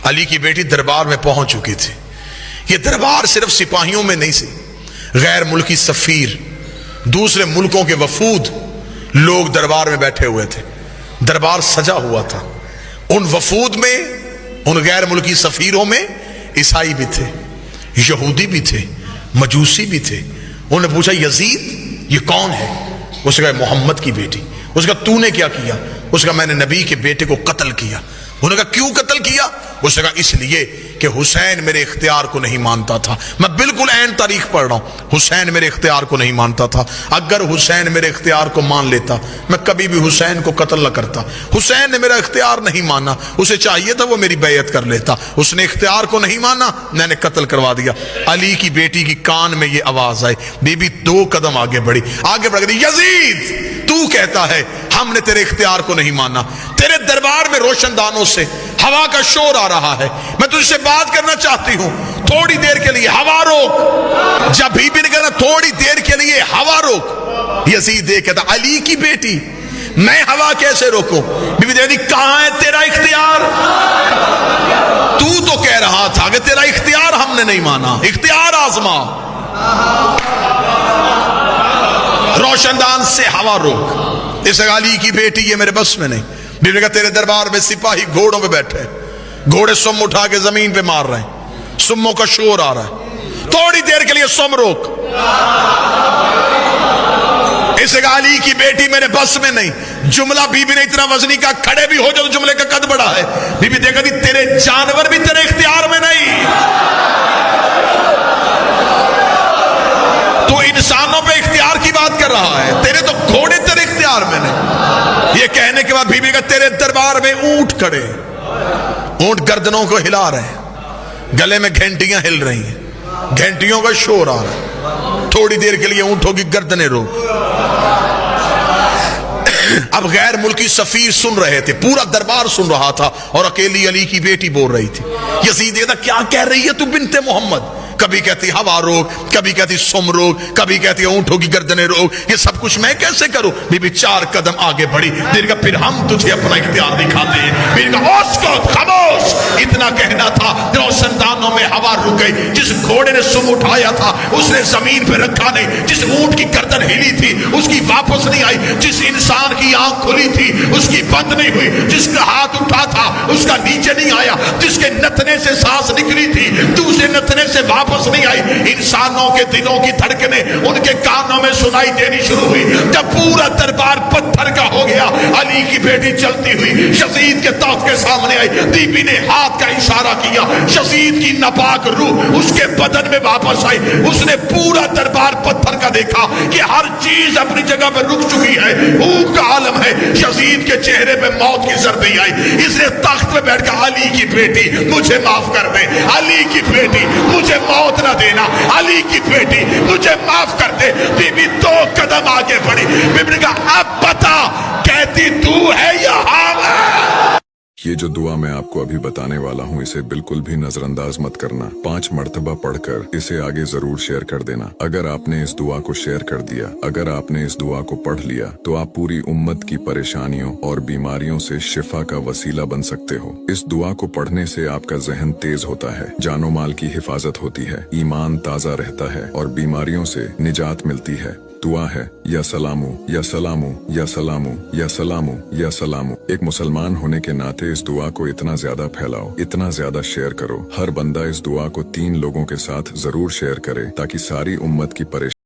علی کی بیٹی دربار میں پہنچ چکی تھی. یہ دربار صرف سپاہیوں میں نہیں سی، غیر ملکی سفیر، دوسرے ملکوں کے وفود لوگ دربار میں بیٹھے ہوئے تھے. دربار سجا ہوا تھا. ان وفود میں، ان غیر ملکی سفیروں میں عیسائی بھی تھے، یہودی بھی تھے، مجوسی بھی تھے. انہوں نے پوچھا یزید یہ کون ہے؟ اس نے کہا محمد کی بیٹی. اس نے کہا تو نے کیا کیا؟ اس نے کہا میں نے نبی کے بیٹے کو قتل کیا. انہوں نے کہا کیوں قتل کیا؟ اس نے کہا اس لیے کہ حسین میرے اختیار کو نہیں مانتا تھا. میں بالکل عین تاریخ پڑھ رہا ہوں. حسین میرے اختیار کو نہیں مانتا تھا. اگر حسین میرے اختیار کو مان لیتا میں کبھی بھی حسین کو قتل نہ کرتا. حسین نے میرا اختیار نہیں مانا، اسے چاہیے تھا وہ میری بیعت کر لیتا. اس نے اختیار کو نہیں مانا، میں نے قتل کروا دیا. علی کی بیٹی کی کان میں یہ آواز آئی. بی بی 2 قدم آگے بڑھی، آگے بڑھ گئی. یزید تو کہتا ہے ہم نے تیرے اختیار کو نہیں مانا. تیرے دربار میں روشن دانوں سے ہوا کا شور آ رہا ہے. میں تجھ سے بات کرنا چاہتی ہوں، تھوڑی دیر کے لیے ہوا روک. جب بی بی نے کہا تھوڑی دیر کے لیے ہوا روک، یزید یہ کہتا علی کی بیٹی میں ہوا کیسے روکوں؟ بی بی دیکھتی کہاں ہے تیرا اختیار؟ تو کہہ رہا تھا کہ تیرا اختیار ہم نے نہیں مانا، اختیار آزما. روشن دان سے ہوا روک. اس علی کی بیٹی یہ میرے بس میں نہیں. بی بی نے کہا تیرے دربار میں سپاہی گھوڑوں پہ بیٹھے، گھوڑے سم اٹھا کے زمین پہ مار رہے ہیں، سموں کا شور آ رہا ہے. تھوڑی دیر کے لیے سم روک. اس علی کی بیٹی میرے بس میں نہیں. جملہ بی بی نے اتنا وزنی کا کھڑے بھی ہو جو جملے کا قد بڑا ہے. بی بی دیکھا تھی تیرے جانور بھی تیرے اختیار میں نہیں. تو انسانوں پہ اختیار کی بات کر رہا ہے، تیرے تو گھوڑے تیرے اختیار میں نہیں. یہ کہنے کے بعد بی بی کا تیرے دربار میں اونٹ کھڑے، اونٹ گردنوں کو ہلا رہے ہیں، گلے میں گھنٹیاں ہل رہی ہیں، گھنٹیوں کا شور آ رہا ہے. تھوڑی دیر کے لیے اونٹوں کی گردنیں روک. اب غیر ملکی سفیر سن رہے تھے، پورا دربار سن رہا تھا، اور اکیلی علی کی بیٹی بول رہی تھی. یزید کہتا کیا کہہ رہی ہے تو بنت محمد؟ کبھی کہتی ہوا روک، کبھی کہتی سم روک، کبھی کہتی اونٹوں کی گردنیں روک. یہ سب کچھ میں کیسے کروں؟ بی بی 4 قدم آگے بڑھی. دیکھا پھر ہم تجھے اپنا اختیار دکھاتے ہیں. اسکت خاموش. اتنا کہنا تھا روشن دانوں میں ہوا رک گئی. جس گھوڑے نے سم اٹھایا تھا اس نے زمین پہ رکھا نہیں. جس اونٹ کی گردن ہلی تھی اس کی واپس نہیں آئی. جس انسان کی آنکھ کھلی تھی اس کی بند نہیں ہوئی. جس کا ہاتھ اٹھا تھا اس کا نیچے نہیں آیا. جس کے نتنے سے سانس نکلی تھی دوسرے نتنے سے واپس نہیں آئی. انسانوں کے دلوں کی دھڑکنیں ان کے کانوں میں سنائی دینی شروع ہوئی. جب پورا دربار پتھر کا ہو گیا، علی کی بیٹی چلتی ہوئی یزید کے تخت کے سامنے آئی. بی بی نے ہاتھ کا اشارہ کیا، یزید کی ناپاک روح اس کے بدن میں واپس آئی. اس نے پورا دربار پتھر کا دیکھا کہ ہر چیز اپنی جگہ پہ رک چکی ہے، اونگ کا عالم ہے. یزید کے چہرے پہ موت کی ضربیں آئی. اس نے تخت پہ بیٹھ کر علی کی بیٹی مجھے معاف کر دے، علی کی بیٹی مجھے موت نہ دینا، علی کی بیٹی مجھے معاف کر دے. بی بی 2 قدم آگے بڑھی. بی بی نے کہا اب بتا کہتی تو ہے یا ہم ہے؟ یہ جو دعا میں آپ کو ابھی بتانے والا ہوں اسے بالکل بھی نظر انداز مت کرنا. 5 مرتبہ پڑھ کر اسے آگے ضرور شیئر کر دینا. اگر آپ نے اس دعا کو شیئر کر دیا، اگر آپ نے اس دعا کو پڑھ لیا تو آپ پوری امت کی پریشانیوں اور بیماریوں سے شفا کا وسیلہ بن سکتے ہو. اس دعا کو پڑھنے سے آپ کا ذہن تیز ہوتا ہے، جان و مال کی حفاظت ہوتی ہے، ایمان تازہ رہتا ہے اور بیماریوں سے نجات ملتی ہے. دعا ہے یا سلامو یا سلامو یا سلامو یا سلامو یا سلامو. ایک مسلمان ہونے کے ناطے اس دعا کو اتنا زیادہ پھیلاؤ، اتنا زیادہ شیئر کرو. ہر بندہ اس دعا کو 3 لوگوں کے ساتھ ضرور شیئر کرے تاکہ ساری امت کی پریشانی